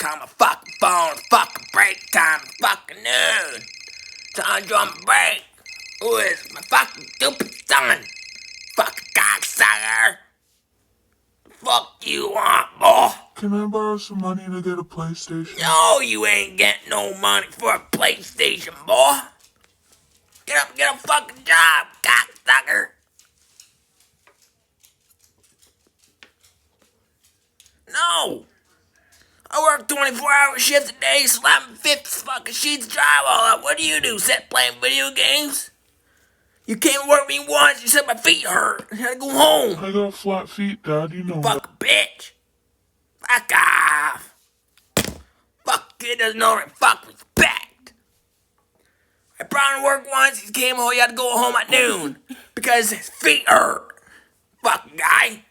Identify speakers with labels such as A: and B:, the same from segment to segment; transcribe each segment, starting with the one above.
A: call my fucking phone. It's fucking break time. It's fucking noon. Time to draw my break. Who is my fucking stupid son? Fucking cocksucker. Fuck you want, boy?
B: Can I borrow some money to get a PlayStation?
A: No, you ain't getting no money for a PlayStation, boy. Get up and get a fucking job, cocksucker. No. I work 24-hour shifts a day, slapping 50 fucking sheets of drywall up. What do? Sit playing video games? You came to work me once, you said my feet hurt. I had to go home.
B: I got flat feet, Dad, you know that.
A: Fuck bitch. Fuck off. Fuck kid doesn't know that fuck respect. I brought him to work once, he came home, he had to go home at noon. Because his feet hurt. Fucking guy.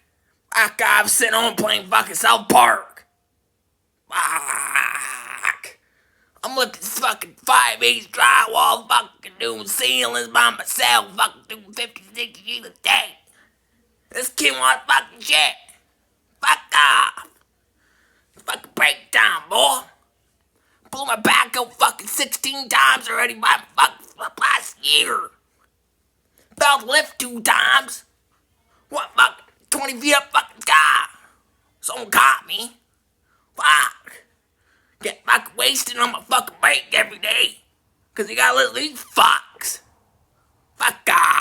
A: Fuck off, sitting home playing fucking South Park. Fuck. I'm lifting fucking 5/8 drywall, fucking doing ceilings by myself, fucking doing 50, 60 sheets a day. This kid wants fucking shit. Fuck off. Fucking break down, boy. Blew my back out fucking 16 times already by fucking last year. Fell to lift 2 times. What fucking 20 feet up fucking sky. Someone caught me. Fuck. Get fucking wasted on my fucking break every day. Cause you gotta listen to these fucks. Fuck off.